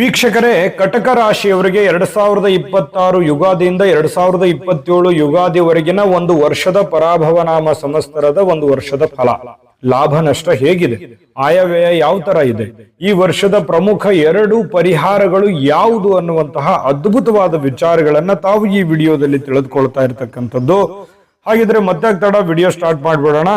ವೀಕ್ಷಕರೇ, ಕಟಕ ರಾಶಿಯವರಿಗೆ 2026 ಯುಗಾದಿಯಿಂದ 2027 ಯುಗಾದಿವರೆಗಿನ ಒಂದು ವರ್ಷದ ಪರಾಭವನಾಮ ಸಂವತ್ಸರದ ಒಂದು ವರ್ಷದ ಫಲ, ಲಾಭ ನಷ್ಟ ಹೇಗಿದೆ, ಆಯವ್ಯಯ ಯಾವ ತರ ಇದೆ, ಈ ವರ್ಷದ ಪ್ರಮುಖ 2 ಪರಿಹಾರಗಳು ಯಾವುದು ಅನ್ನುವಂತಹ ಅದ್ಭುತವಾದ ವಿಚಾರಗಳನ್ನ ತಾವು ಈ ವಿಡಿಯೋದಲ್ಲಿ ತಿಳಿದುಕೊಳ್ತಾ ಇರತಕ್ಕಂಥದ್ದು. ಹಾಗಿದ್ರೆ ಮತ್ತೆ ತಡ ವಿಡಿಯೋ ಸ್ಟಾರ್ಟ್ ಮಾಡ್ಬಿಡೋಣ.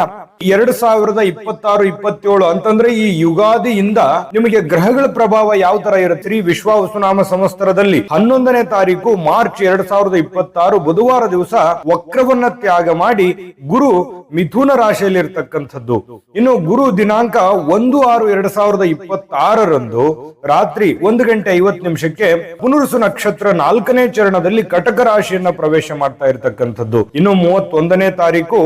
2026-27 ಅಂತಂದ್ರೆ ಈ ಯುಗಾದಿಯಿಂದ ನಿಮಗೆ ಗ್ರಹಗಳ ಪ್ರಭಾವ ಯಾವ ತರ ಇರುತ್ತೆ. ವಿಶ್ವಾವಸುನಾಮ ಸಂವತ್ಸರದಲ್ಲಿ 11ನೇ ತಾರೀಕು ಮಾರ್ಚ್ 2026 ಬುಧವಾರ ದಿವಸ ವಕ್ರವನ್ನ ತ್ಯಾಗ ಮಾಡಿ ಗುರು ಮಿಥುನ ರಾಶಿಯಲ್ಲಿ ಇರ್ತಕ್ಕಂಥದ್ದು. ಇನ್ನು ಗುರು ದಿನಾಂಕ 1/6/2026 ರಾತ್ರಿ 1:50 ಪುನರ್ವಸು ನಕ್ಷತ್ರ 4ನೇ ಚರಣದಲ್ಲಿ ಕಟಕ ರಾಶಿಯನ್ನ ಪ್ರವೇಶ ಮಾಡ್ತಾ ಇರ್ತಕ್ಕಂಥದ್ದು. ಇನ್ನು 31ನೇ ತಾರೀಕು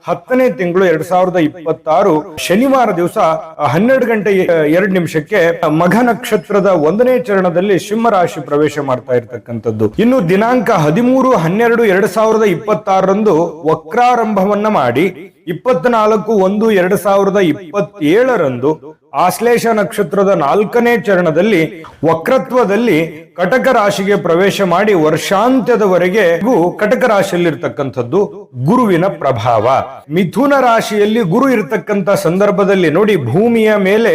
10ನೇ ತಿಂಗಳು 2026 ಶನಿವಾರ ದಿವಸ 12:02 ಮಘ ನಕ್ಷತ್ರದ 1ನೇ ಚರಣದಲ್ಲಿ ಸಿಂಹ ರಾಶಿ ಪ್ರವೇಶ ಮಾಡ್ತಾ ಇರ್ತಕ್ಕಂಥದ್ದು. ಇನ್ನು ದಿನಾಂಕ 13/2/2026 ವಕ್ರಾರಂಭವನ್ನ ಮಾಡಿ 24/1/2027 ಆಶ್ಲೇಷ ನಕ್ಷತ್ರದ 4ನೇ ಚರಣದಲ್ಲಿ ವಕ್ರತ್ವದಲ್ಲಿ ಕಟಕ ರಾಶಿಗೆ ಪ್ರವೇಶ ಮಾಡಿ ವರ್ಷಾಂತ್ಯದವರೆಗೆ ಕಟಕ ರಾಶಿಯಲ್ಲಿರ್ತಕ್ಕಂಥದ್ದು ಗುರುವಿನ ಪ್ರಭಾವ. ಮಿಥುನ ರಾಶಿಯಲ್ಲಿ ಗುರು ಇರತಕ್ಕಂತ ಸಂದರ್ಭದಲ್ಲಿ ನೋಡಿ, ಭೂಮಿಯ ಮೇಲೆ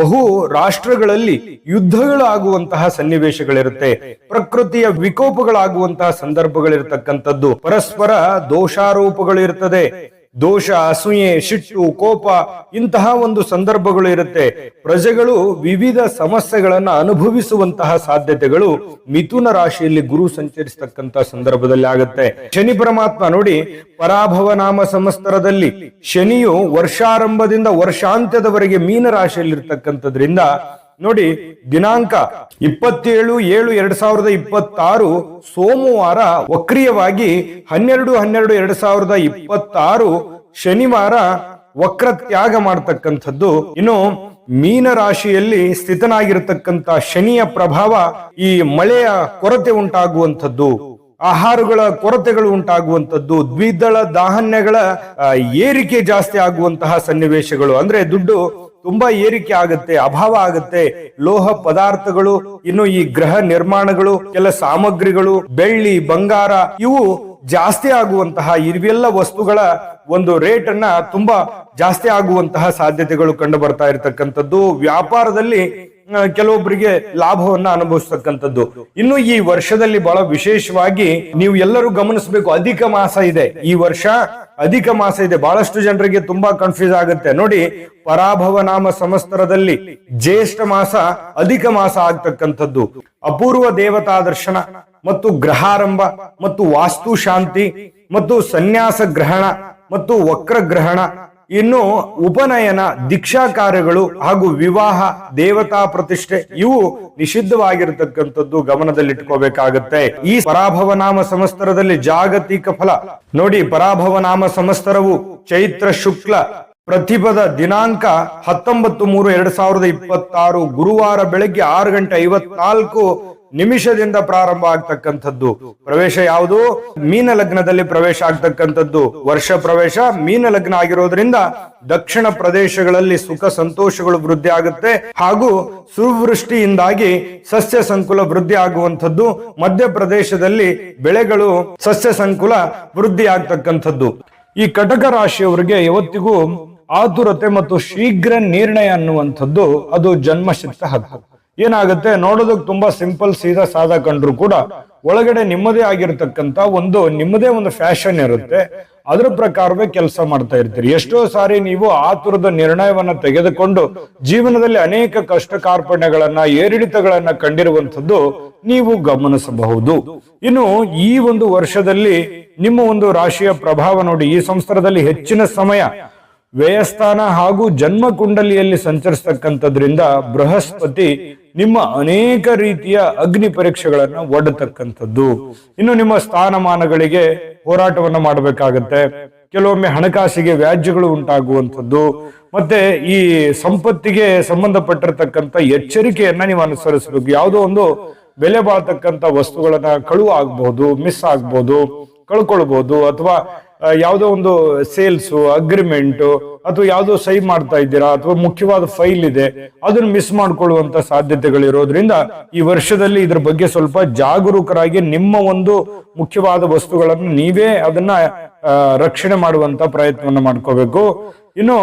ಬಹು ರಾಷ್ಟ್ರಗಳಲ್ಲಿ ಯುದ್ಧಗಳಾಗುವಂತಹ ಸನ್ನಿವೇಶಗಳಿರುತ್ತೆ, ಪ್ರಕೃತಿಯ ವಿಕೋಪಗಳಾಗುವಂತಹ ಸಂದರ್ಭಗಳಿರ್ತಕ್ಕಂಥದ್ದು, ಪರಸ್ಪರ ದೋಷಾರೋಪಗಳು ಇರ್ತದೆ, ದೋಷ, ಅಸೂಯೆ, ಸಿಟ್ಟು, ಕೋಪ ಇಂತಹ ಒಂದು ಸಂದರ್ಭಗಳು ಇರುತ್ತೆ. ಪ್ರಜೆಗಳು ವಿವಿಧ ಸಮಸ್ಯೆಗಳನ್ನ ಅನುಭವಿಸುವಂತಹ ಸಾಧ್ಯತೆಗಳು ಮಿಥುನ ರಾಶಿಯಲ್ಲಿ ಗುರು ಸಂಚರಿಸತಕ್ಕಂತ ಸಂದರ್ಭದಲ್ಲಿ ಆಗುತ್ತೆ. ಶನಿ ಪರಮಾತ್ಮ ನೋಡಿ, ಪರಾಭವ ನಾಮ ಸಂವತ್ಸರದಲ್ಲಿ ಶನಿಯು ವರ್ಷಾರಂಭದಿಂದ ವರ್ಷಾಂತ್ಯದವರೆಗೆ ಮೀನ ರಾಶಿಯಲ್ಲಿರ್ತಕ್ಕಂಥದ್ರಿಂದ ನೋಡಿ, ದಿನಾಂಕ 27/7/2026 ಸೋಮವಾರ ವಕ್ರಿಯವಾಗಿ 12/12/2026 ಶನಿವಾರ ವಕ್ರ ತ್ಯಾಗ ಮಾಡತಕ್ಕಂಥದ್ದು. ಇನ್ನು ಮೀನ ರಾಶಿಯಲ್ಲಿ ಸ್ಥಿತನಾಗಿರ್ತಕ್ಕಂಥ ಶನಿಯ ಪ್ರಭಾವ ಈ ಮಳೆಯ ಕೊರತೆ ಉಂಟಾಗುವಂಥದ್ದು, ಆಹಾರಗಳ ಕೊರತೆಗಳು ಉಂಟಾಗುವಂಥದ್ದು, ದ್ವಿದಳ ಧಾನ್ಯಗಳ ಏರಿಕೆ ಜಾಸ್ತಿ ಆಗುವಂತಹ ಸನ್ನಿವೇಶಗಳು, ಅಂದ್ರೆ ದುಡ್ಡು ತುಂಬಾ ಏರಿಕೆ ಆಗುತ್ತೆ, ಅಭಾವ ಆಗುತ್ತೆ, ಲೋಹ ಪದಾರ್ಥಗಳು, ಇನ್ನು ಈ ಗೃಹ ನಿರ್ಮಾಣಗಳು, ಕೆಲ ಸಾಮಗ್ರಿಗಳು, ಬೆಳ್ಳಿ, ಬಂಗಾರ ಇವು ಜಾಸ್ತಿ ಆಗುವಂತಹ ಇವೆಲ್ಲ ವಸ್ತುಗಳ ಒಂದು ರೇಟ್ ಅನ್ನ ತುಂಬಾ ಜಾಸ್ತಿ ಆಗುವಂತಹ ಸಾಧ್ಯತೆಗಳು ಕಂಡು ಬರ್ತಾ ಇರತಕ್ಕಂಥದ್ದು. ವ್ಯಾಪಾರದಲ್ಲಿ ಕೆಲವೊಬ್ಬರಿಗೆ ಲಾಭವನ್ನ ಅನುಭವಿಸ್ತಕ್ಕಂಥದ್ದು. ಇನ್ನು ಈ ವರ್ಷದಲ್ಲಿ ಬಹಳ ವಿಶೇಷವಾಗಿ ನೀವು ಎಲ್ಲರೂ ಗಮನಿಸಬೇಕು, ಅಧಿಕ ಮಾಸ ಇದೆ. ಈ ವರ್ಷ ಅಧಿಕ ಮಾಸ ಇದೆ. ಬಹಳಷ್ಟು ಜನರಿಗೆ ತುಂಬಾ ಕನ್ಫ್ಯೂಸ್ ಆಗುತ್ತೆ ನೋಡಿ. ಪರಾಭವ ನಾಮ ಸಂವತ್ಸರದಲ್ಲಿ ಜ್ಯೇಷ್ಠ ಮಾಸ ಅಧಿಕ ಮಾಸ ಆಗ್ತಕ್ಕಂಥದ್ದು. ಅಪೂರ್ವ ದೇವತಾ ದರ್ಶನ ಮತ್ತು ಗ್ರಹಾರಂಭ ಮತ್ತು ವಾಸ್ತು ಶಾಂತಿ ಮತ್ತು ಸನ್ಯಾಸ ಗ್ರಹಣ ಮತ್ತು ವಕ್ರ ಗ್ರಹಣ, ಇನ್ನು ಉಪನಯನ, ದೀಕ್ಷಾ ಕಾರ್ಯಗಳು ಹಾಗೂ ವಿವಾಹ, ದೇವತಾ ಪ್ರತಿಷ್ಠೆ ಇವು ನಿಷಿದ್ಧವಾಗಿರತಕ್ಕಂಥದ್ದು ಗಮನದಲ್ಲಿಟ್ಕೋಬೇಕಾಗತ್ತೆ. ಈ ಪರಾಭವ ನಾಮ ಸಂವತ್ಸರದಲ್ಲಿ ಜಾಗತಿಕ ಫಲ ನೋಡಿ, ಪರಾಭವ ನಾಮ ಸಂವತ್ಸರವು ಚೈತ್ರ ಶುಕ್ಲ ಪ್ರತಿಪದ ದಿನಾಂಕ 19/3/2026 ಗುರುವಾರ ಬೆಳಗ್ಗೆ 6:54 ಪ್ರಾರಂಭ ಆಗ್ತಕ್ಕಂಥದ್ದು. ಪ್ರವೇಶ ಯಾವುದು? ಮೀನ ಲಗ್ನದಲ್ಲಿ ಪ್ರವೇಶ ಆಗ್ತಕ್ಕಂಥದ್ದು. ವರ್ಷ ಪ್ರವೇಶ ಮೀನ ಲಗ್ನ ಆಗಿರೋದ್ರಿಂದ ದಕ್ಷಿಣ ಪ್ರದೇಶಗಳಲ್ಲಿ ಸುಖ ಸಂತೋಷಗಳು ವೃದ್ಧಿ ಆಗುತ್ತೆ ಹಾಗೂ ಸುವೃಷ್ಟಿಯಿಂದಾಗಿ ಸಸ್ಯ ಸಂಕುಲ ವೃದ್ಧಿ ಆಗುವಂಥದ್ದು. ಮಧ್ಯಪ್ರದೇಶದಲ್ಲಿ ಬೆಳೆಗಳು ಸಸ್ಯ ಸಂಕುಲ ವೃದ್ಧಿ ಆಗ್ತಕ್ಕಂಥದ್ದು. ಈ ಕಟಕ ರಾಶಿಯವರಿಗೆ ಯಾವತ್ತಿಗೂ ಆತುರತೆ ಮತ್ತು ಶೀಘ್ರ ನಿರ್ಣಯ ಅನ್ನುವಂಥದ್ದು ಅದು ಜನ್ಮಸಿದ್ಧ ಹಕ್ಕು. ಏನಾಗುತ್ತೆ, ನೋಡೋದಕ್ಕೆ ತುಂಬಾ ಸಿಂಪಲ್ ಸೀದಾ ಸಾದಾ ಕಂಡ್ರು ಕೂಡ ಒಳಗಡೆ ನಿಮ್ಮದೇ ಆಗಿರ್ತಕ್ಕಂಥ ನಿಮ್ಮದೇ ಒಂದು ಫ್ಯಾಷನ್ ಇರುತ್ತೆ. ಅದ್ರ ಪ್ರಕಾರವೇ ಕೆಲಸ ಮಾಡ್ತಾ ಇರ್ತೀರಿ. ಎಷ್ಟೋ ಸಾರಿ ನೀವು ಆತುರದ ನಿರ್ಣಯವನ್ನ ತೆಗೆದುಕೊಂಡು ಜೀವನದಲ್ಲಿ ಅನೇಕ ಕಷ್ಟ ಕಾರ್ಪಣ್ಯಗಳನ್ನ, ಏರಿಳಿತಗಳನ್ನ ಕಂಡಿರುವಂಥದ್ದು ನೀವು ಗಮನಿಸಬಹುದು. ಇನ್ನು ಈ ಒಂದು ವರ್ಷದಲ್ಲಿ ನಿಮ್ಮ ಒಂದು ರಾಶಿಯ ಪ್ರಭಾವ ನೋಡಿ, ಈ ಸಂವತ್ಸರದಲ್ಲಿ ಹೆಚ್ಚಿನ ಸಮಯ ವ್ಯಯಸ್ಥಾನ ಹಾಗೂ ಜನ್ಮ ಕುಂಡಲಿಯಲ್ಲಿ ಸಂಚರಿಸತಕ್ಕಂಥದ್ರಿಂದ ಬೃಹಸ್ಪತಿ ನಿಮ್ಮ ಅನೇಕ ರೀತಿಯ ಅಗ್ನಿ ಪರೀಕ್ಷೆಗಳನ್ನ ಒಡ್ಡತಕ್ಕಂಥದ್ದು. ಇನ್ನು ನಿಮ್ಮ ಸ್ಥಾನಮಾನಗಳಿಗೆ ಹೋರಾಟವನ್ನ ಮಾಡಬೇಕಾಗತ್ತೆ. ಕೆಲವೊಮ್ಮೆ ಹಣಕಾಸಿಗೆ ವ್ಯಾಜ್ಯಗಳು ಉಂಟಾಗುವಂಥದ್ದು, ಮತ್ತೆ ಈ ಸಂಪತ್ತಿಗೆ ಸಂಬಂಧಪಟ್ಟಿರ್ತಕ್ಕಂಥ ಎಚ್ಚರಿಕೆಯನ್ನ ನೀವು ಅನುಸರಿಸಬೇಕು. ಯಾವುದೋ ಒಂದು ಬೆಲೆ ಬಾಳ್ತಕ್ಕಂಥ ವಸ್ತುಗಳನ್ನ ಕಳುವು ಆಗ್ಬಹುದು, ಮಿಸ್ ಆಗ್ಬಹುದು, ಕಳ್ಕೊಳ್ಬಹುದು, ಅಥವಾ ಯಾವುದೋ ಒಂದು ಸೇಲ್ಸ್ ಅಗ್ರಿಮೆಂಟ್ ಅಥವಾ ಯಾವುದೋ ಸಹಿ ಮಾಡ್ತಾ ಇದ್ದೀರಾ ಅಥವಾ ಮುಖ್ಯವಾದ ಫೈಲ್ ಇದೆ, ಅದನ್ನು ಮಿಸ್ ಮಾಡ್ಕೊಳ್ಳುವಂತ ಸಾಧ್ಯತೆಗಳಿರೋದ್ರಿಂದ ಈ ವರ್ಷದಲ್ಲಿ ಇದ್ರ ಬಗ್ಗೆ ಸ್ವಲ್ಪ ಜಾಗರೂಕರಾಗಿ ನಿಮ್ಮ ಒಂದು ಮುಖ್ಯವಾದ ವಸ್ತುಗಳನ್ನು ನೀವೇ ಅದನ್ನ ರಕ್ಷಣೆ ಮಾಡುವಂತ ಪ್ರಯತ್ನವನ್ನು ಮಾಡ್ಕೋಬೇಕು. ಇನ್ನು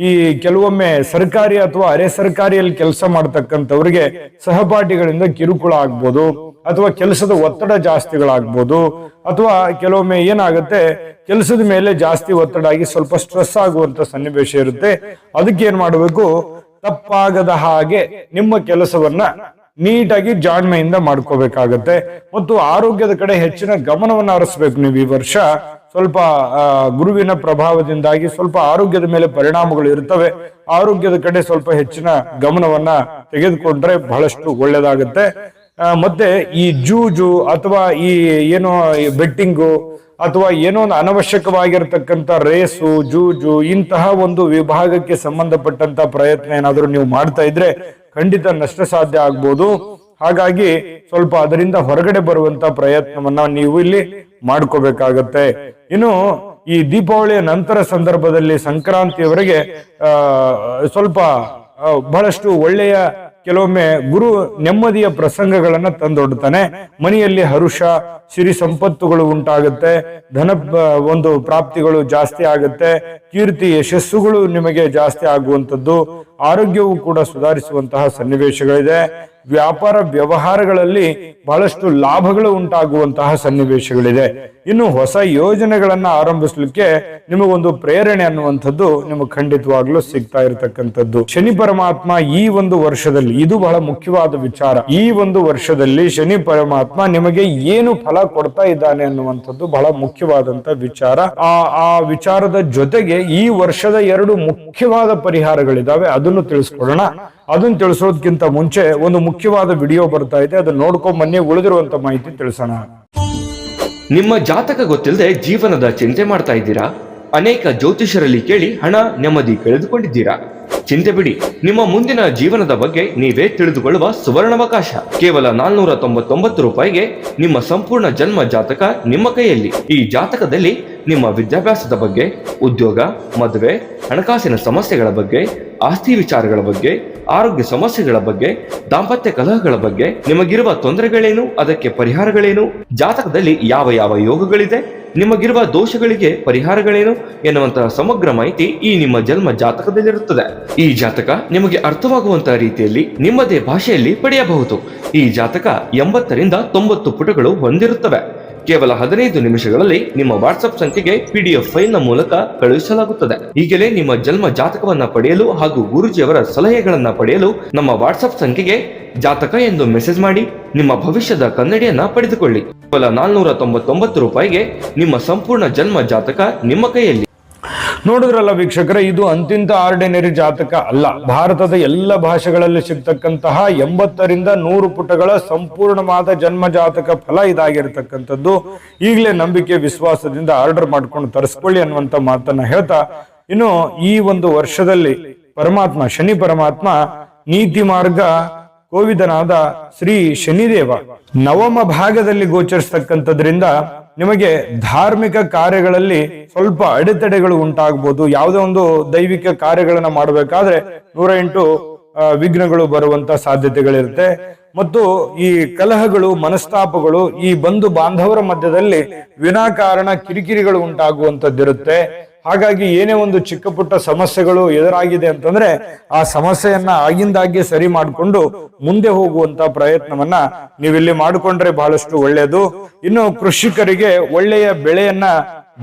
ಈ ಕೆಲವೊಮ್ಮೆ ಸರ್ಕಾರಿ ಅಥವಾ ಅರೆ ಸರ್ಕಾರಿಯಲ್ಲಿ ಕೆಲಸ ಮಾಡ್ತಕ್ಕಂಥವ್ರಿಗೆ ಸಹಪಾಠಿಗಳಿಂದ ಕಿರುಕುಳ ಆಗ್ಬೋದು, ಅಥವಾ ಕೆಲಸದ ಒತ್ತಡ ಜಾಸ್ತಿಗಳಾಗ್ಬೋದು, ಅಥವಾ ಕೆಲವೊಮ್ಮೆ ಏನಾಗುತ್ತೆ ಕೆಲಸದ ಮೇಲೆ ಜಾಸ್ತಿ ಒತ್ತಡ ಆಗಿ ಸ್ವಲ್ಪ ಸ್ಟ್ರೆಸ್ ಆಗುವಂತ ಸನ್ನಿವೇಶ ಇರುತ್ತೆ. ಅದಕ್ಕೆ ಏನ್ ಮಾಡಬೇಕು, ತಪ್ಪಾಗದ ಹಾಗೆ ನಿಮ್ಮ ಕೆಲಸವನ್ನ ನೀಟಾಗಿ ಜಾಣ್ಮೆಯಿಂದ ಮಾಡ್ಕೋಬೇಕಾಗತ್ತೆ. ಮತ್ತು ಆರೋಗ್ಯದ ಕಡೆ ಹೆಚ್ಚಿನ ಗಮನವನ್ನ ಹರಿಸ್ಬೇಕು. ನೀವು ಈ ವರ್ಷ ಸ್ವಲ್ಪ ಗುರುವಿನ ಪ್ರಭಾವದಿಂದಾಗಿ ಸ್ವಲ್ಪ ಆರೋಗ್ಯದ ಮೇಲೆ ಪರಿಣಾಮಗಳು ಇರ್ತವೆ. ಆರೋಗ್ಯದ ಕಡೆ ಸ್ವಲ್ಪ ಹೆಚ್ಚಿನ ಗಮನವನ್ನ ತೆಗೆದುಕೊಂಡ್ರೆ ಬಹಳಷ್ಟು ಒಳ್ಳೇದಾಗುತ್ತೆ. ಮತ್ತೆ ಈ ಜೂಜು ಅಥವಾ ಈ ಏನೋ ಬೆಟ್ಟಿಂಗು ಅಥವಾ ಏನೋ ಒಂದು ಅನವಶ್ಯಕವಾಗಿರ್ತಕ್ಕಂಥ ರೇಸು, ಜೂಜು, ಇಂತಹ ಒಂದು ವಿಭಾಗಕ್ಕೆ ಸಂಬಂಧಪಟ್ಟಂತ ಪ್ರಯತ್ನ ಏನಾದ್ರೂ ನೀವು ಮಾಡ್ತಾ ಇದ್ರೆ ಖಂಡಿತ ನಷ್ಟ ಸಾಧ್ಯ ಆಗ್ಬೋದು. ಹಾಗಾಗಿ ಸ್ವಲ್ಪ ಅದರಿಂದ ಹೊರಗಡೆ ಬರುವಂತ ಪ್ರಯತ್ನವನ್ನ ನೀವು ಇಲ್ಲಿ ಮಾಡ್ಕೋಬೇಕಾಗತ್ತೆ. ಇನ್ನು ಈ ದೀಪಾವಳಿಯ ನಂತರ ಸಂದರ್ಭದಲ್ಲಿ ಸಂಕ್ರಾಂತಿಯವರೆಗೆ ಸ್ವಲ್ಪ ಬಹಳಷ್ಟು ಒಳ್ಳೆಯ ಕೆಲವೊಮ್ಮೆ ಗುರು ನೆಮ್ಮದಿಯ ಪ್ರಸಂಗಗಳನ್ನ ತಂದೊಡ್ತಾನೆ. ಮನೆಯಲ್ಲಿ ಹರುಷ, ಸಿರಿ ಸಂಪತ್ತುಗಳು ಉಂಟಾಗುತ್ತೆ, ಧನ ಒಂದು ಪ್ರಾಪ್ತಿಗಳು ಜಾಸ್ತಿ ಆಗುತ್ತೆ, ಕೀರ್ತಿ ಯಶಸ್ಸುಗಳು ನಿಮಗೆ ಜಾಸ್ತಿ ಆಗುವಂಥದ್ದು, ಆರೋಗ್ಯವು ಕೂಡ ಸುಧಾರಿಸುವಂತಹ ಸನ್ನಿವೇಶಗಳಿದೆ. ವ್ಯಾಪಾರ ವ್ಯವಹಾರಗಳಲ್ಲಿ ಬಹಳಷ್ಟು ಲಾಭಗಳು ಉಂಟಾಗುವಂತಹ ಸನ್ನಿವೇಶಗಳಿದೆ. ಇನ್ನು ಹೊಸ ಯೋಜನೆಗಳನ್ನ ಆರಂಭಿಸ್ಲಿಕ್ಕೆ ನಿಮಗೊಂದು ಪ್ರೇರಣೆ ಅನ್ನುವಂಥದ್ದು ನಿಮಗೆ ಖಂಡಿತವಾಗ್ಲೂ ಸಿಗ್ತಾ ಇರತಕ್ಕಂಥದ್ದು. ಶನಿ ಪರಮಾತ್ಮ ಈ ಒಂದು ವರ್ಷದಲ್ಲಿ, ಇದು ಬಹಳ ಮುಖ್ಯವಾದ ವಿಚಾರ, ಈ ಒಂದು ವರ್ಷದಲ್ಲಿ ಶನಿ ಪರಮಾತ್ಮ ನಿಮಗೆ ಏನು ಫಲ ಕೊಡ್ತಾ ಇದ್ದಾನೆ ಅನ್ನುವಂಥದ್ದು ಬಹಳ ಮುಖ್ಯವಾದಂತ ವಿಚಾರ. ಆ ವಿಚಾರದ ಜೊತೆಗೆ ಈ ವರ್ಷದ 2 ಮುಖ್ಯವಾದ ಪರಿಹಾರಗಳಿದಾವೆ, ಅದನ್ನು ತಿಳಿಸ್ಕೊಡೋಣ. ಅದನ್ನು ತಿಳಿಸೋದಕ್ಕಿಂತ ಮುಂಚೆ ಒಂದು ಮುಖ್ಯವಾದ ವಿಡಿಯೋ ಬರ್ತಾ ಇದೆ, ಅದನ್ನ ನೋಡ್ಕೊಂಡ್ ಬನ್ನಿ, ಉಳಿದಿರುವಂತ ಮಾಹಿತಿ ತಿಳಿಸೋಣ. ನಿಮ್ಮ ಜಾತಕ ಗೊತ್ತಿಲ್ಲದೆ ಜೀವನದ ಚಿಂತೆ ಮಾಡ್ತಾ ಇದ್ದೀರಾ? ಅನೇಕ ಜ್ಯೋತಿಷರಲ್ಲಿ ಕೇಳಿ ಹಣ ನೆಮ್ಮದಿ ಕಳೆದುಕೊಂಡಿದ್ದೀರಾ? ಚಿಂತೆ ಬಿಡಿ, ನಿಮ್ಮ ಮುಂದಿನ ಜೀವನದ ಬಗ್ಗೆ ನೀವೇ ತಿಳಿದುಕೊಳ್ಳುವ ಸುವರ್ಣಾವಕಾಶ. ಕೇವಲ 499 ರೂಪಾಯಿಗೆ ನಿಮ್ಮ ಸಂಪೂರ್ಣ ಜನ್ಮ ಜಾತಕ ನಿಮ್ಮ ಕೈಯಲ್ಲಿ. ಈ ಜಾತಕದಲ್ಲಿ ನಿಮ್ಮ ವಿದ್ಯಾಭ್ಯಾಸದ ಬಗ್ಗೆ, ಉದ್ಯೋಗ, ಮದುವೆ, ಹಣಕಾಸಿನ ಸಮಸ್ಯೆಗಳ ಬಗ್ಗೆ, ಆಸ್ತಿ ವಿಚಾರಗಳ ಬಗ್ಗೆ, ಆರೋಗ್ಯ ಸಮಸ್ಯೆಗಳ ಬಗ್ಗೆ, ದಾಂಪತ್ಯ ಕಲಹಗಳ ಬಗ್ಗೆ, ನಿಮಗಿರುವ ತೊಂದರೆಗಳೇನು, ಅದಕ್ಕೆ ಪರಿಹಾರಗಳೇನು, ಜಾತಕದಲ್ಲಿ ಯಾವ ಯಾವ ಯೋಗಗಳಿದೆ, ನಿಮಗಿರುವ ದೋಷಗಳಿಗೆ ಪರಿಹಾರಗಳೇನು ಎನ್ನುವಂತಹ ಸಮಗ್ರ ಮಾಹಿತಿ ಈ ನಿಮ್ಮ ಜನ್ಮ ಜಾತಕದಲ್ಲಿರುತ್ತದೆ. ಈ ಜಾತಕ ನಿಮಗೆ ಅರ್ಥವಾಗುವಂತಹ ರೀತಿಯಲ್ಲಿ ನಿಮ್ಮದೇ ಭಾಷೆಯಲ್ಲಿ ಪಡೆಯಬಹುದು. ಈ ಜಾತಕ 80ರಿಂದ 90 ಪುಟಗಳು ಹೊಂದಿರುತ್ತವೆ. ಕೇವಲ 15 ನಿಮಿಷಗಳಲ್ಲಿ ನಿಮ್ಮ ವಾಟ್ಸ್ಆಪ್ ಸಂಖ್ಯೆಗೆ PDF ಫೈಲ್ ನ ಮೂಲಕ ಕಳುಹಿಸಲಾಗುತ್ತದೆ. ಈಗಲೇ ನಿಮ್ಮ ಜನ್ಮ ಜಾತಕವನ್ನ ಪಡೆಯಲು ಹಾಗೂ ಗುರುಜಿಯವರ ಸಲಹೆಗಳನ್ನ ಪಡೆಯಲು ನಮ್ಮ ವಾಟ್ಸ್ಆಪ್ ಸಂಖ್ಯೆಗೆ ಜಾತಕ ಎಂದು ಮೆಸೇಜ್ ಮಾಡಿ ನಿಮ್ಮ ಭವಿಷ್ಯದ ಕನ್ನಡಿಯನ್ನ ಪಡೆದುಕೊಳ್ಳಿ. ಕೇವಲ 499 ರೂಪಾಯಿಗೆ ನಿಮ್ಮ ಸಂಪೂರ್ಣ ಜನ್ಮ ಜಾತಕ ನಿಮ್ಮ ಕೈಯಲ್ಲಿ. ನೋಡಿದ್ರಲ್ಲ ವೀಕ್ಷಕರೇ, ಇದು ಅಂತಿಂತ ಆರ್ಡಿನರಿ ಜಾತಕ ಅಲ್ಲ. ಭಾರತದ ಎಲ್ಲ ಭಾಷೆಗಳಲ್ಲಿ ಸಿಗ್ತಕ್ಕಂತಹ 80ರಿಂದ 100 ಪುಟಗಳ ಸಂಪೂರ್ಣವಾದ ಜನ್ಮ ಜಾತಕ ಫಲ ಇದಾಗಿರ್ತಕ್ಕಂಥದ್ದು. ಈಗಲೇ ನಂಬಿಕೆ ವಿಶ್ವಾಸದಿಂದ ಆರ್ಡರ್ ಮಾಡ್ಕೊಂಡು ತರಿಸ್ಕೊಳ್ಳಿ ಅನ್ನುವಂತ ಮಾತನ್ನ ಹೇಳ್ತಾ, ಇನ್ನು ಈ ಒಂದು ವರ್ಷದಲ್ಲಿ ಪರಮಾತ್ಮ ಶನಿ ಪರಮಾತ್ಮ ನೀತಿ ಮಾರ್ಗ ಕೋವಿದನಾದ ಶ್ರೀ ಶನಿದೇವ ನವಮ ಭಾಗದಲ್ಲಿ ಗೋಚರಿಸ್ತಕ್ಕಂಥದ್ರಿಂದ ನಿಮಗೆ ಧಾರ್ಮಿಕ ಕಾರ್ಯಗಳಲ್ಲಿ ಸ್ವಲ್ಪ ಅಡೆತಡೆಗಳು ಉಂಟಾಗಬಹುದು. ಯಾವುದೇ ಒಂದು ದೈವಿಕ ಕಾರ್ಯಗಳನ್ನ ಮಾಡಬೇಕಾದ್ರೆ 108 ವಿಘ್ನಗಳು ಬರುವಂತ ಸಾಧ್ಯತೆಗಳಿರುತ್ತೆ. ಮತ್ತು ಈ ಕಲಹಗಳು, ಮನಸ್ತಾಪಗಳು, ಈ ಬಂಧು ಬಾಂಧವರ ಮಧ್ಯದಲ್ಲಿ ವಿನಾಕಾರಣ ಕಿರಿಕಿರಿಗಳು ಉಂಟಾಗುವಂತದ್ದಿರುತ್ತೆ. ಹಾಗಾಗಿ ಏನೇ ಒಂದು ಚಿಕ್ಕ ಪುಟ್ಟ ಸಮಸ್ಯೆಗಳು ಎದುರಾಗಿದೆ ಅಂತಂದ್ರೆ ಆ ಸಮಸ್ಯೆಯನ್ನ ಆಗಿಂದಾಗ್ಗೆ ಸರಿ ಮಾಡಿಕೊಂಡು ಮುಂದೆ ಹೋಗುವಂತ ಪ್ರಯತ್ನವನ್ನ ನೀವಿಲ್ಲಿ ಮಾಡಿಕೊಂಡ್ರೆ ಬಹಳಷ್ಟು ಒಳ್ಳೆಯದು. ಇನ್ನು ಕೃಷಿಕರಿಗೆ ಒಳ್ಳೆಯ ಬೆಳೆಯನ್ನ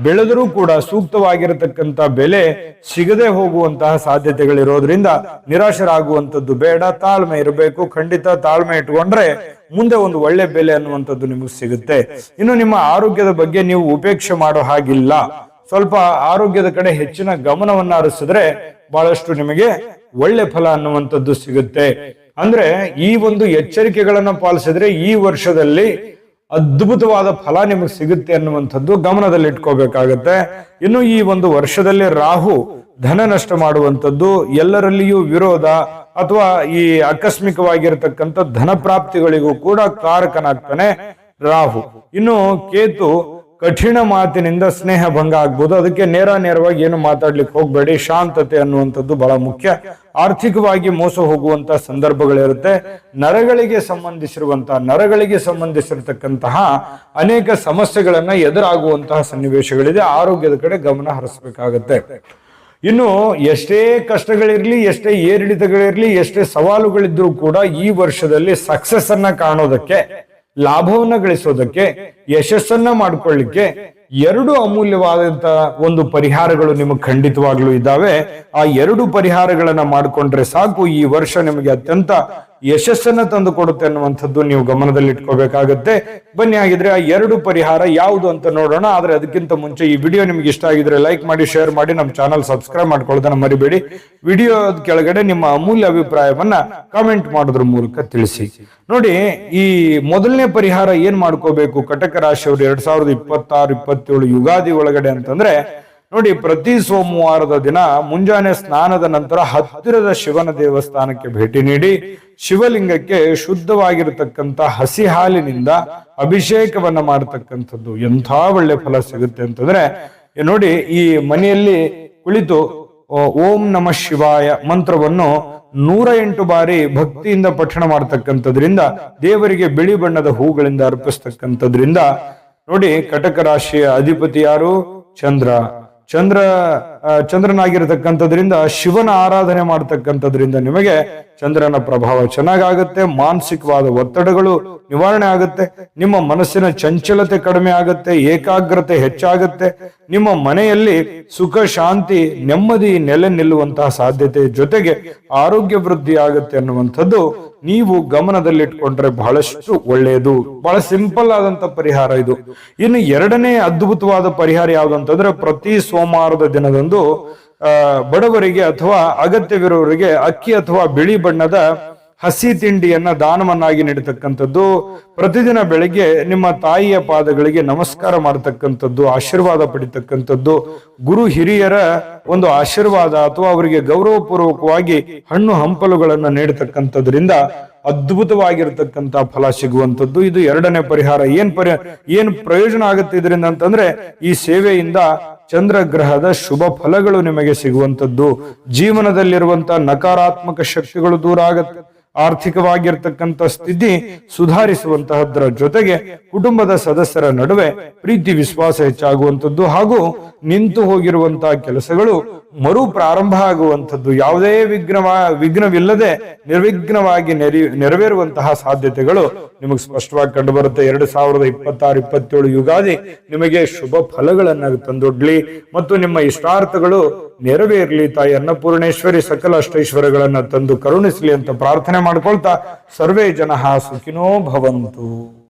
ಬೆಳೆದರೂ ಕೂಡ ಸೂಕ್ತವಾಗಿರತಕ್ಕಂತ ಬೆಲೆ ಸಿಗದೆ ಹೋಗುವಂತಹ ಸಾಧ್ಯತೆಗಳಿರೋದ್ರಿಂದ ನಿರಾಶರಾಗುವಂಥದ್ದು ಬೇಡ, ತಾಳ್ಮೆ ಇರಬೇಕು. ಖಂಡಿತ ತಾಳ್ಮೆ ಇಟ್ಕೊಂಡ್ರೆ ಮುಂದೆ ಒಂದು ಒಳ್ಳೆ ಬೆಲೆ ಅನ್ನುವಂಥದ್ದು ನಿಮಗೆ ಸಿಗುತ್ತೆ. ಇನ್ನು ನಿಮ್ಮ ಆರೋಗ್ಯದ ಬಗ್ಗೆ ನೀವು ಉಪೇಕ್ಷೆ ಮಾಡೋ ಹಾಗಿಲ್ಲ. ಸ್ವಲ್ಪ ಆರೋಗ್ಯದ ಕಡೆ ಹೆಚ್ಚಿನ ಗಮನವನ್ನ ಹರಿಸಿದ್ರೆ ಬಹಳಷ್ಟು ನಿಮಗೆ ಒಳ್ಳೆ ಫಲ ಅನ್ನುವಂಥದ್ದು ಸಿಗುತ್ತೆ. ಅಂದ್ರೆ ಈ ಒಂದು ಎಚ್ಚರಿಕೆಗಳನ್ನ ಪಾಲಿಸಿದ್ರೆ ಈ ವರ್ಷದಲ್ಲಿ ಅದ್ಭುತವಾದ ಫಲ ನಿಮಗೆ ಸಿಗುತ್ತೆ ಅನ್ನುವಂಥದ್ದು ಗಮನದಲ್ಲಿ ಇಟ್ಕೋಬೇಕಾಗತ್ತೆ. ಇನ್ನು ಈ ಒಂದು ವರ್ಷದಲ್ಲಿ ರಾಹು ಧನ ನಷ್ಟ ಮಾಡುವಂಥದ್ದು, ಎಲ್ಲರಲ್ಲಿಯೂ ವಿರೋಧ ಅಥವಾ ಈ ಆಕಸ್ಮಿಕವಾಗಿರತಕ್ಕಂಥ ಧನ ಪ್ರಾಪ್ತಿಗಳಿಗೂ ಕೂಡ ಕಾರಕನಾಗ್ತಾನೆ ರಾಹು. ಇನ್ನು ಕೇತು ಕಠಿಣ ಮಾತಿನಿಂದ ಸ್ನೇಹ ಭಂಗ ಆಗ್ಬೋದು. ಅದಕ್ಕೆ ನೇರವಾಗಿ ಏನು ಮಾತಾಡ್ಲಿಕ್ಕೆ ಹೋಗ್ಬೇಡಿ. ಶಾಂತತೆ ಅನ್ನುವಂಥದ್ದು ಬಹಳ ಮುಖ್ಯ. ಆರ್ಥಿಕವಾಗಿ ಮೋಸ ಹೋಗುವಂತ ಸಂದರ್ಭಗಳಿರುತ್ತೆ. ನರಗಳಿಗೆ ಸಂಬಂಧಿಸಿರತಕ್ಕಂತಹ ಅನೇಕ ಸಮಸ್ಯೆಗಳನ್ನ ಎದುರಾಗುವಂತಹ ಸನ್ನಿವೇಶಗಳಿದೆ. ಆರೋಗ್ಯದ ಕಡೆ ಗಮನ ಹರಿಸಬೇಕಾಗತ್ತೆ. ಇನ್ನು ಎಷ್ಟೇ ಕಷ್ಟಗಳಿರ್ಲಿ, ಎಷ್ಟೇ ಏರಿಳಿತಗಳಿರ್ಲಿ, ಎಷ್ಟೇ ಸವಾಲುಗಳಿದ್ರೂ ಕೂಡ ಈ ವರ್ಷದಲ್ಲಿ ಸಕ್ಸಸ್ ಅನ್ನ ಕಾಣೋದಕ್ಕೆ, ಲಾಭವನ್ನ ಗಳಿಸೋದಕ್ಕೆ, ಯಶಸ್ಸನ್ನ ಮಾಡ್ಕೊಳ್ಳಿಕ್ಕೆ ಎರಡು ಅಮೂಲ್ಯವಾದಂತಹ ಒಂದು ಪರಿಹಾರಗಳು ನಿಮಗೆ ಖಂಡಿತವಾಗ್ಲೂ ಇದ್ದಾವೆ. ಆ ಎರಡು ಪರಿಹಾರಗಳನ್ನ ಮಾಡಿಕೊಂಡ್ರೆ ಸಾಕು, ಈ ವರ್ಷ ನಿಮಗೆ ಅತ್ಯಂತ ಯಶಸ್ಸನ್ನ ತಂದು ಕೊಡುತ್ತೆ ಅನ್ನುವಂಥದ್ದು ನೀವು ಗಮನದಲ್ಲಿ ಇಟ್ಕೋಬೇಕಾಗತ್ತೆ. ಬನ್ನಿ, ಆಗಿದ್ರೆ ಆ ಎರಡು ಪರಿಹಾರ ಯಾವುದು ಅಂತ ನೋಡೋಣ. ಆದ್ರೆ ಅದಕ್ಕಿಂತ ಮುಂಚೆ ಈ ವಿಡಿಯೋ ನಿಮ್ಗೆ ಇಷ್ಟ ಆಗಿದ್ರೆ ಲೈಕ್ ಮಾಡಿ, ಶೇರ್ ಮಾಡಿ, ನಮ್ಮ ಚಾನಲ್ ಸಬ್ಸ್ಕ್ರೈಬ್ ಮಾಡ್ಕೊಳ್ಳೋದನ್ನ ಮರಿಬೇಡಿ. ವಿಡಿಯೋ ಕೆಳಗಡೆ ನಿಮ್ಮ ಅಮೂಲ್ಯ ಅಭಿಪ್ರಾಯವನ್ನ ಕಾಮೆಂಟ್ ಮಾಡೋದ್ರ ಮೂಲಕ ತಿಳಿಸಿ. ನೋಡಿ, ಈ ಮೊದಲನೇ ಪರಿಹಾರ ಏನ್ ಮಾಡ್ಕೋಬೇಕು ಕಟಕ ರಾಶಿಯವರು 2026-27 ಯುಗಾದಿ ಒಳಗಡೆ ಅಂತಂದ್ರೆ, ನೋಡಿ, ಪ್ರತಿ ಸೋಮವಾರದ ದಿನ ಮುಂಜಾನೆ ಸ್ನಾನದ ನಂತರ ಹತ್ತಿರದ ಶಿವನ ದೇವಸ್ಥಾನಕ್ಕೆ ಭೇಟಿ ನೀಡಿ ಶಿವಲಿಂಗಕ್ಕೆ ಶುದ್ಧವಾಗಿರತಕ್ಕಂತ ಹಸಿ ಹಾಲಿನಿಂದ ಅಭಿಷೇಕವನ್ನ ಮಾಡತಕ್ಕಂಥದ್ದು ಎಂಥ ಒಳ್ಳೆ ಫಲ ಸಿಗುತ್ತೆ ಅಂತಂದ್ರೆ, ನೋಡಿ, ಈ ಮನೆಯಲ್ಲಿ ಕುಳಿತು ಓಂ ನಮಃ ಶಿವಾಯ ಮಂತ್ರವನ್ನು 108 ಬಾರಿ ಭಕ್ತಿಯಿಂದ ಪಠಣ ಮಾಡತಕ್ಕಂಥದ್ರಿಂದ, ದೇವರಿಗೆ ಬಿಳಿ ಬಣ್ಣದ ಹೂಗಳಿಂದ ಅರ್ಪಿಸ್ತಕ್ಕಂಥದ್ರಿಂದ, ನೋಡಿ, ಕಟಕ ರಾಶಿಯ ಅಧಿಪತಿ ಯಾರು? ಚಂದ್ರನಾಗಿರತಕ್ಕಂಥದ್ರಿಂದ ಶಿವನ ಆರಾಧನೆ ಮಾಡತಕ್ಕಂಥದ್ರಿಂದ ನಿಮಗೆ ಚಂದ್ರನ ಪ್ರಭಾವ ಚೆನ್ನಾಗಾಗುತ್ತೆ. ಮಾನಸಿಕವಾದ ಒತ್ತಡಗಳು ನಿವಾರಣೆ ಆಗುತ್ತೆ. ನಿಮ್ಮ ಮನಸ್ಸಿನ ಚಂಚಲತೆ ಕಡಿಮೆ ಆಗುತ್ತೆ. ಏಕಾಗ್ರತೆ ಹೆಚ್ಚಾಗುತ್ತೆ. ನಿಮ್ಮ ಮನೆಯಲ್ಲಿ ಸುಖ, ಶಾಂತಿ, ನೆಮ್ಮದಿ ನೆಲೆ ನಿಲ್ಲುವಂತಹ ಸಾಧ್ಯತೆ ಜೊತೆಗೆ ಆರೋಗ್ಯ ವೃದ್ಧಿ ಆಗುತ್ತೆ ಅನ್ನುವಂಥದ್ದು ನೀವು ಗಮನದಲ್ಲಿಟ್ಕೊಂಡ್ರೆ ಬಹಳಷ್ಟು ಒಳ್ಳೆಯದು. ಬಹಳ ಸಿಂಪಲ್ ಆದಂತ ಪರಿಹಾರ ಇದು. ಇನ್ನು ಎರಡನೇ ಅದ್ಭುತವಾದ ಪರಿಹಾರ ಯಾವುದು ಅಂತಂದ್ರೆ, ಪ್ರತಿ ಸೋಮವಾರದ ದಿನದಂದು ಬಡವರಿಗೆ ಅಥವಾ ಅಗತ್ಯವಿರೋರಿಗೆ ಅಕ್ಕಿ ಅಥವಾ ಬಿಳಿ ಬಣ್ಣದ ಹಸಿ ತಿಂಡಿಯನ್ನ ದಾನವನ್ನಾಗಿ ನೀಡತಕ್ಕಂಥದ್ದು. ಪ್ರತಿದಿನ ಬೆಳಿಗ್ಗೆ ನಿಮ್ಮ ತಾಯಿಯ ಪಾದಗಳಿಗೆ ನಮಸ್ಕಾರ ಮಾಡತಕ್ಕಂಥದ್ದು, ಆಶೀರ್ವಾದ ಪಡಿತಕ್ಕಂಥದ್ದು, ಗುರು ಹಿರಿಯರ ಒಂದು ಆಶೀರ್ವಾದ ಅಥವಾ ಅವರಿಗೆ ಗೌರವಪೂರ್ವಕವಾಗಿ ಹಣ್ಣು ಹಂಪಲುಗಳನ್ನ ನೀಡತಕ್ಕಂಥದ್ರಿಂದ ಅದ್ಭುತವಾಗಿರತಕ್ಕಂತ ಫಲ ಸಿಗುವಂಥದ್ದು. ಇದು ಎರಡನೇ ಪರಿಹಾರ. ಏನ್ ಪ್ರಯೋಜನ ಆಗುತ್ತೆ ಇದರಿಂದ ಅಂತಂದ್ರೆ, ಈ ಸೇವೆಯಿಂದ ಚಂದ್ರಗ್ರಹದ ಶುಭ ಫಲಗಳು ನಿಮಗೆ ಸಿಗುವಂಥದ್ದು. ಜೀವನದಲ್ಲಿರುವಂತಹ ನಕಾರಾತ್ಮಕ ಶಕ್ತಿಗಳು ದೂರ ಆಗುತ್ತೆ. ಆರ್ಥಿಕವಾಗಿರ್ತಕ್ಕಂಥ ಸ್ಥಿತಿ ಸುಧಾರಿಸುವಂತಹದ್ರ ಜೊತೆಗೆ ಕುಟುಂಬದ ಸದಸ್ಯರ ನಡುವೆ ಪ್ರೀತಿ ವಿಶ್ವಾಸ ಹೆಚ್ಚಾಗುವಂಥದ್ದು ಹಾಗೂ ನಿಂತು ಹೋಗಿರುವಂತಹ ಕೆಲಸಗಳು ಮರು ಪ್ರಾರಂಭ ಆಗುವಂಥದ್ದು, ಯಾವುದೇ ವಿಘ್ನವಿಲ್ಲದೆ ನಿರ್ವಿಘ್ನವಾಗಿ ನೆರವೇರುವಂತಹ ಸಾಧ್ಯತೆಗಳು ನಿಮಗೆ ಸ್ಪಷ್ಟವಾಗಿ ಕಂಡು ಬರುತ್ತೆ. 2026-27 ಯುಗಾದಿ ನಿಮಗೆ ಶುಭ ಫಲಗಳನ್ನ ತಂದೊಡ್ಲಿ ಮತ್ತು ನಿಮ್ಮ ಇಷ್ಟಾರ್ಥಗಳು ನೆರವೇರ್ಲಿ. ತಾಯಿ ಅನ್ನಪೂರ್ಣೇಶ್ವರಿ ಸಕಲ ಅಷ್ಟೈಶ್ವರ್ಯಗಳನ್ನ ತಂದು ಕರುಣಿಸ್ಲಿ ಅಂತ ಪ್ರಾರ್ಥನೆ ಮಾಡ್ಕೊಳ್ತಾ, ಸರ್ವೇ ಜನಃ ಸುಖಿನೋ ಭವಂತು.